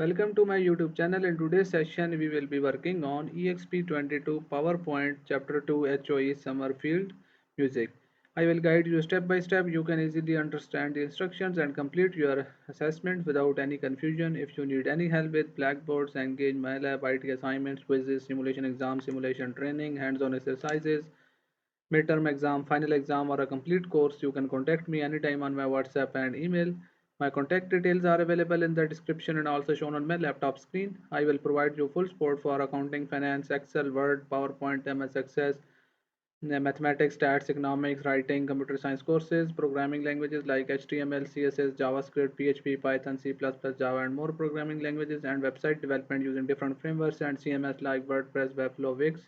Welcome to my YouTube channel. In today's session, we will be working on Exp22 PowerPoint Chapter 2 HOE Summerfield Music. I will guide you step by step. You can easily understand the instructions and complete your assessment without any confusion. If you need any help with blackboards, engage MyLab, IT assignments, quizzes, simulation exams, simulation training, hands-on exercises, midterm exam, final exam, or a complete course, you can contact me anytime on my WhatsApp and email. My contact details are available in the description and also shown on my laptop screen. I will provide you full support for accounting, finance, Excel, Word, PowerPoint, MS Access, mathematics, stats, economics, writing, computer science courses, programming languages like HTML, CSS, JavaScript, PHP, Python, C++, Java, and more programming languages, and website development using different frameworks and CMS like WordPress, Webflow, Wix,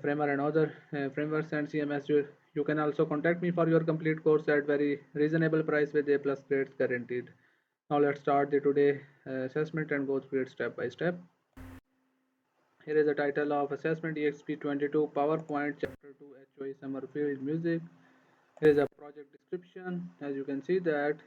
Framer and other frameworks and CMS. You can also contact me for your complete course at very reasonable price with A plus grades guaranteed. Now let's start the today assessment and go through it step by step. Here is the title of assessment EXP22 PowerPoint Chapter 2 HOE Summerfield Music. Here is a project description. As you can see that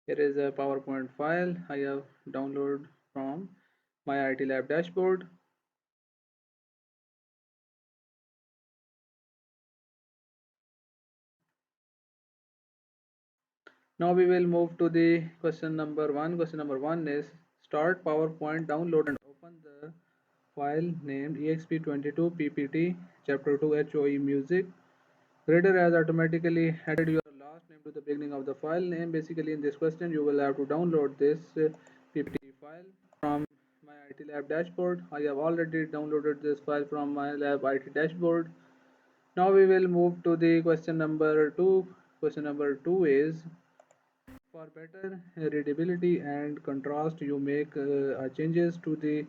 here is a PowerPoint file I have downloaded from MyITLab dashboard. Now we will move to the question number 1. Question number 1 is start PowerPoint, download and open the file named exp22 ppt chapter 2 HOE music. Reader has automatically added your last name to the beginning of the file name. Basically in this question you will have to download this ppt file from my MyITLab dashboard. I have already downloaded this file from MyLab IT dashboard. Now we will move to the question number 2. Question number 2 is for better readability and contrast, you make changes to the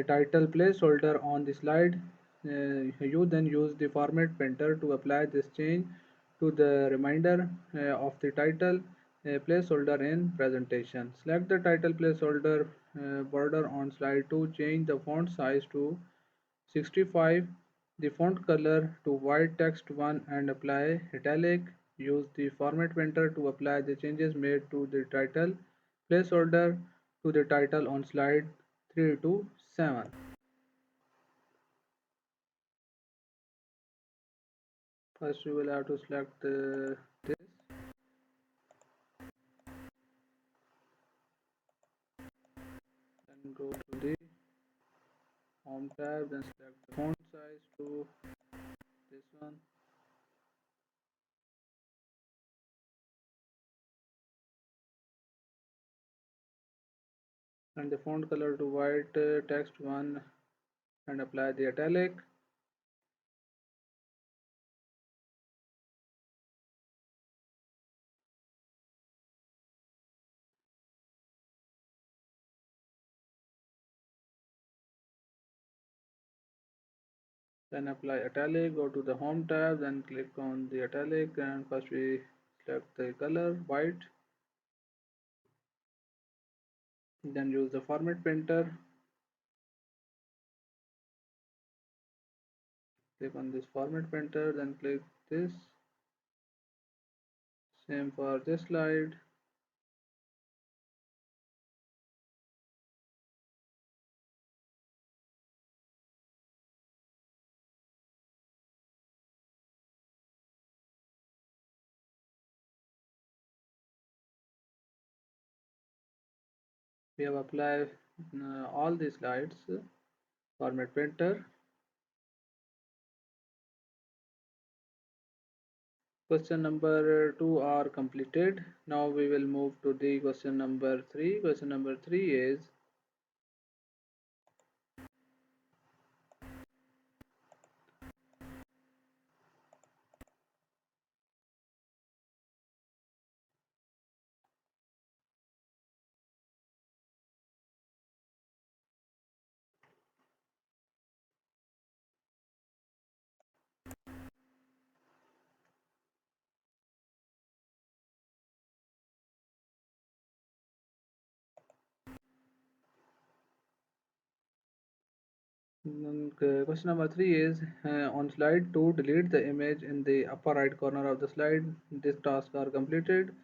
title placeholder on the slide. You then use the format painter to apply this change to the remainder of the title placeholder in presentation. Select the title placeholder border on slide 2. Change the font size to 65, the font color to white text 1 and apply italic. Use the format painter to apply the changes made to the title placeholder to the title on slide 3 to 7. First you will have to select this and go to the home tab, then select the font size to this one. And the font color to white text 1 and apply the italic. Then apply italic, go to the home tab, then click on the italic, and first we select the color white, then use the format painter, click on this format painter, then click this, same for this slide. We have applied all the slides format painter. Question number 2 are completed. Now we will move to the question number 3. Question number 3 is Question number three is on slide 2, delete the image in the upper right corner of the slide. This task are completed.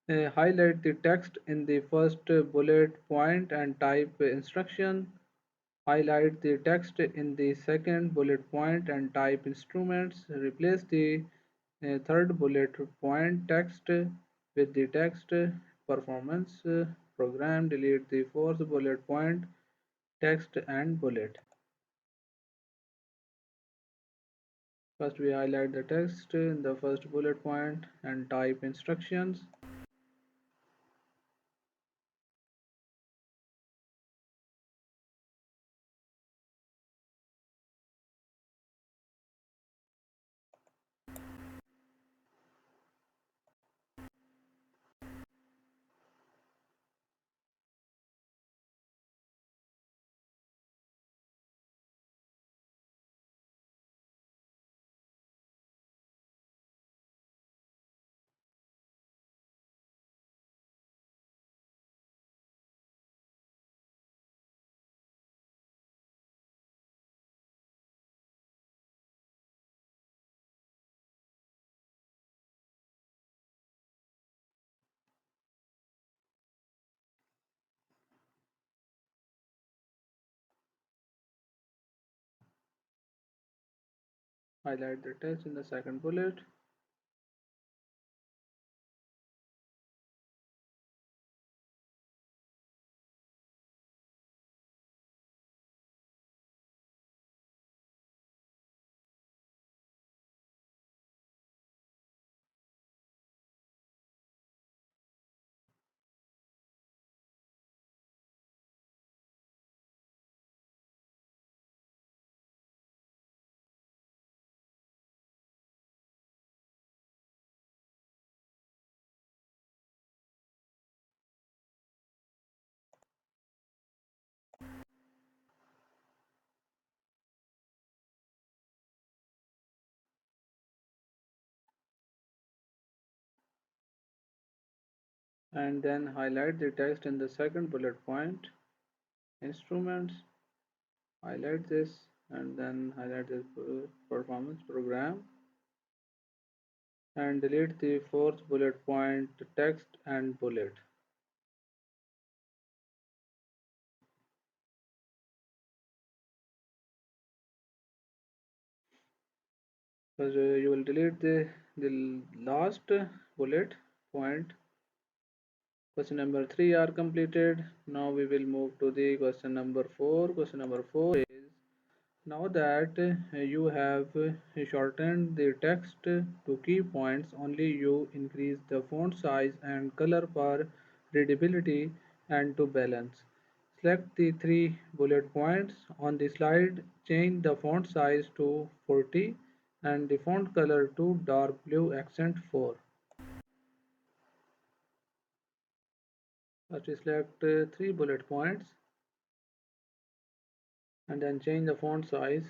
Highlight the text in the first bullet point and type instruction. Highlight the text in the second bullet point and type instruments. Replace the third bullet point text with the text performance program. Delete the fourth bullet point text and bullet. First we highlight the text in the first bullet point and type instructions. Highlight the text in the second bullet. And then highlight the text in the second bullet point. Instruments, highlight this and then highlight this performance program and delete the fourth bullet point text and bullet. Because you will delete the last bullet point. Question number 3 are completed. Now we will move to the question number 4. Question number 4 is, now that you have shortened the text to key points, only you increase the font size and color for readability and to balance. Select the three bullet points on the slide, change the font size to 40 and the font color to dark blue accent 4. First select three bullet points and then change the font size.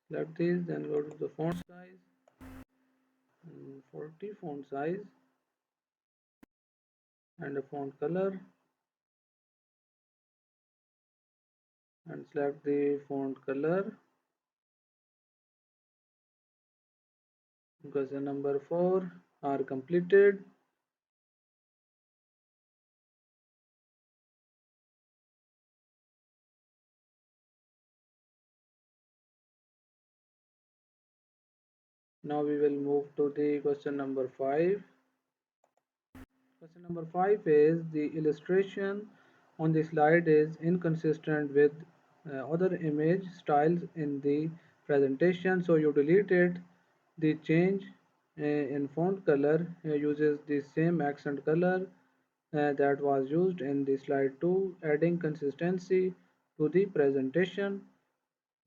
Select these, then go to the font size, 40 font size and the font color and select the font color. Question number 4 are completed. Now we will move to the question number 5. Question number 5 is, the illustration on the slide is inconsistent with other image styles in the presentation, so you delete it. The change in font color uses the same accent color that was used in the slide 2, adding consistency to the presentation.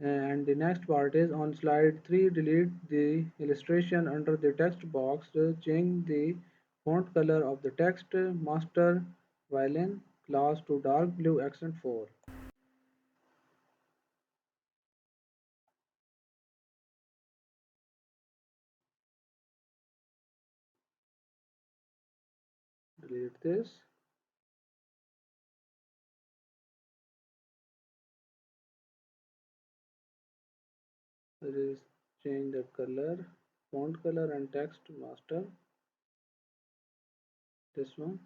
And the next part is on slide 3, delete the illustration under the text box, change the font color of the text master violin class to dark blue accent 4. Delete this. There is change the color, font color and text master. This one.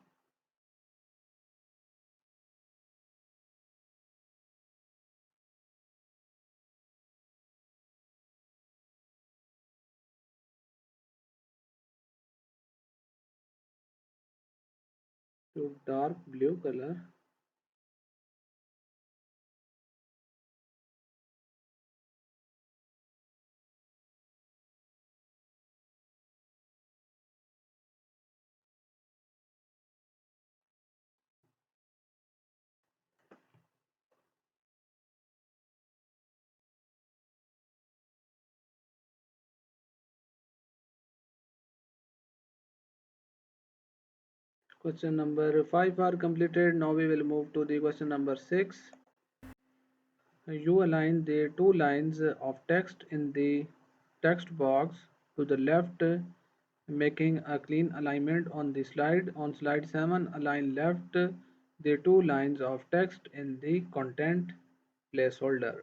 To dark blue color. Question number 5 are completed. Now we will move to the question number 6. You align the two lines of text in the text box to the left, making a clean alignment on the slide. On slide 7, align left the two lines of text in the content placeholder.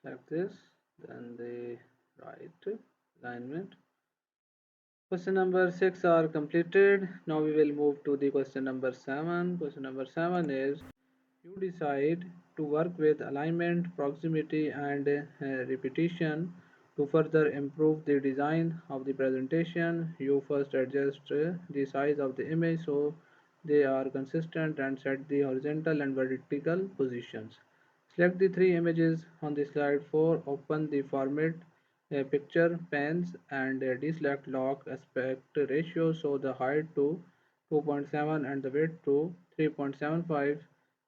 Like this, then the right alignment. Question number 6 are completed. Now we will move to the question number 7. Question number 7 is you decide to work with alignment, proximity and repetition to further improve the design of the presentation. You first adjust the size of the image so they are consistent and set the horizontal and vertical positions. Select the three images on the slide 4, open the format picture panes and deselect lock aspect ratio so the height to 2.7 and the width to 3.75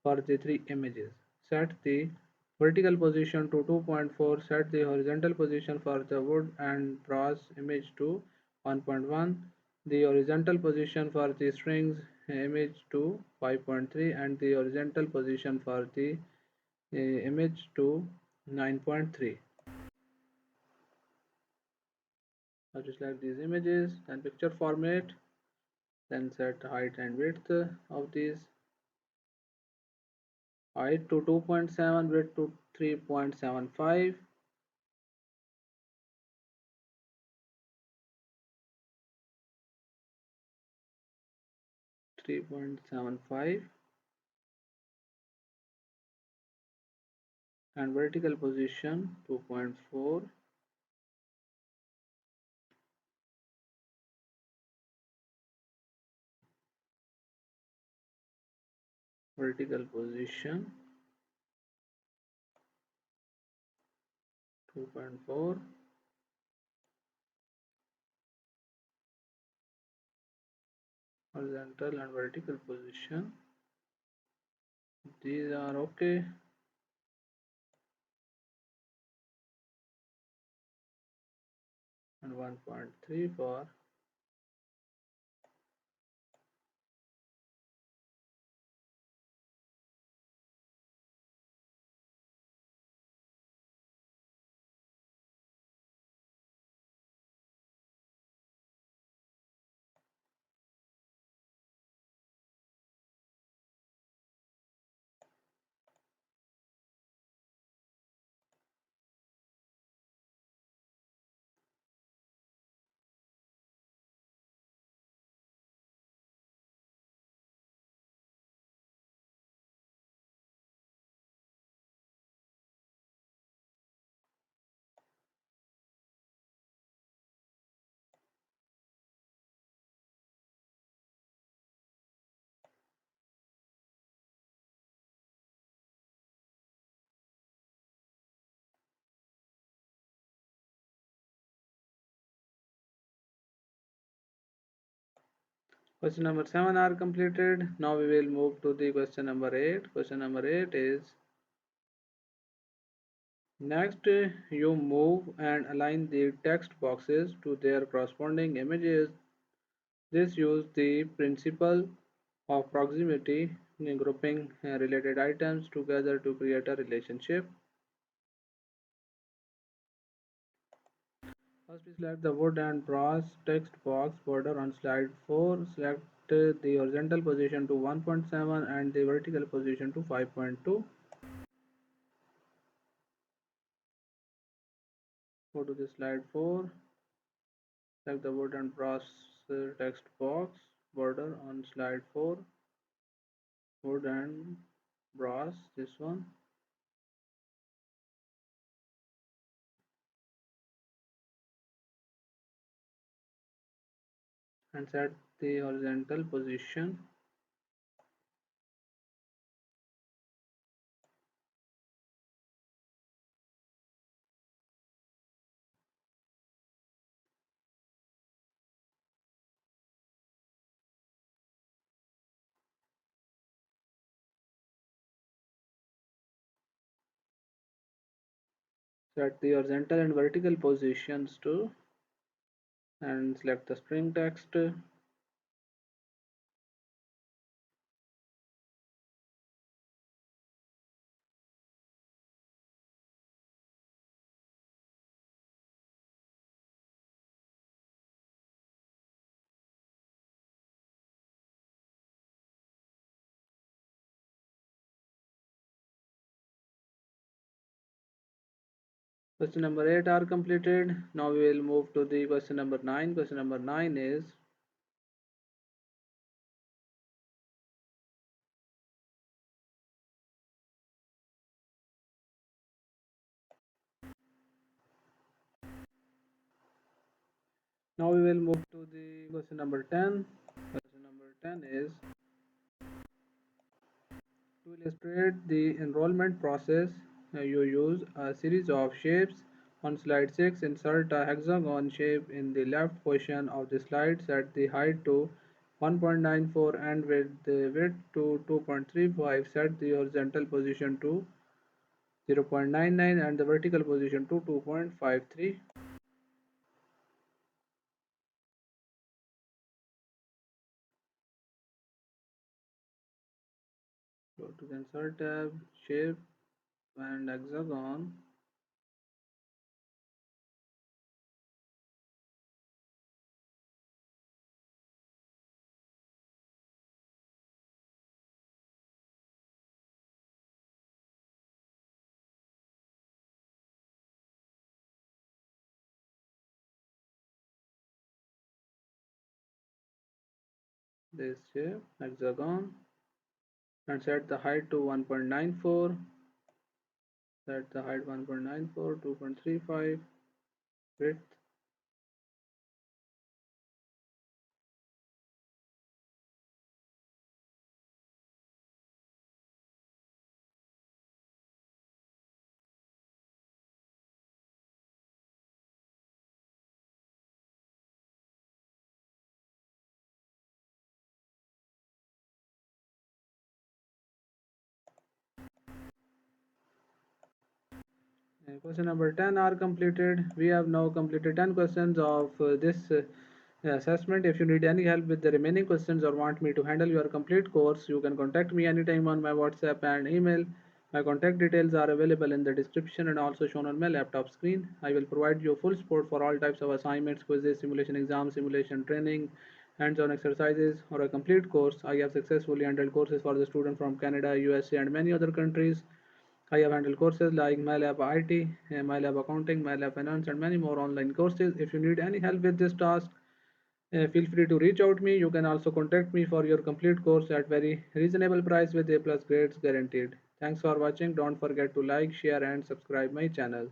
for the three images. Set the vertical position to 2.4, set the horizontal position for the wood and brass image to 1.1, the horizontal position for the strings image to 5.3 and the horizontal position for the image to 9.3. Now just like these images and picture format, then set height and width of these. Height to 2.7, width to 3.75. 3.75 and vertical position 2.4. Vertical position 2.4. Horizontal and vertical position, these are okay. And 1.3 for question number 7 are completed. Now we will move to the question number 8. Question number 8 is next you move and align the text boxes to their corresponding images. This use the principle of proximity, grouping related items together to create a relationship. First, we select the wood and brass text box border on slide 4. Select the horizontal position to 1.7 and the vertical position to 5.2. Go to the slide 4. Select the wood and brass text box border on slide 4. Wood and brass, this one. And set the horizontal position. Set the horizontal and vertical positions too. And select the string text. Question number 8 are completed. Now we will move to the question number 9. Question number 9 is now we will move to the question number 10. Question number 10 is to illustrate the enrollment process, you use a series of shapes. On slide 6, insert a hexagon shape in the left portion of the slide. Set the height to 1.94 and with the width to 2.35. Set the horizontal position to 0.99 and the vertical position to 2.53. Go to the insert tab, shape and hexagon. This shape, hexagon, and set the height to 1.94. Set the height 1.94, 2.35, width. Question number 10 are completed. We have now completed 10 questions of this assessment. If you need any help with the remaining questions or want me to handle your complete course, you can contact me anytime on my WhatsApp and email. My contact details are available in the description and also shown on my laptop screen. I will provide you full support for all types of assignments, quizzes, simulation exams, simulation training, hands-on exercises, or a complete course. I have successfully handled courses for the students from Canada, USA, and many other countries. I have handled courses like MyLab IT, MyLab Accounting, MyLab Finance, and many more online courses. If you need any help with this task, feel free to reach out to me. You can also contact me for your complete course at very reasonable price with A plus grades guaranteed. Thanks for watching. Don't forget to like, share, and subscribe my channel.